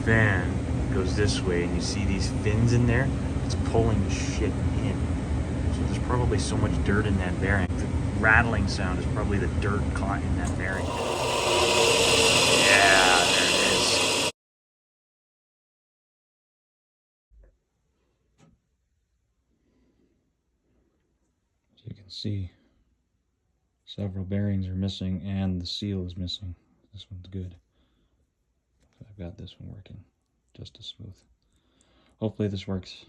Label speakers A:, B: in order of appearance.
A: fan goes this way and you see these fins in there, it's pulling shit in. So there's probably so much dirt in that bearing. The rattling sound is probably the dirt caught in that bearing. Yeah, there it is. As you can see, several bearings are missing and the seal is missing. This one's good. I've got this one working just as smooth. Hopefully this works.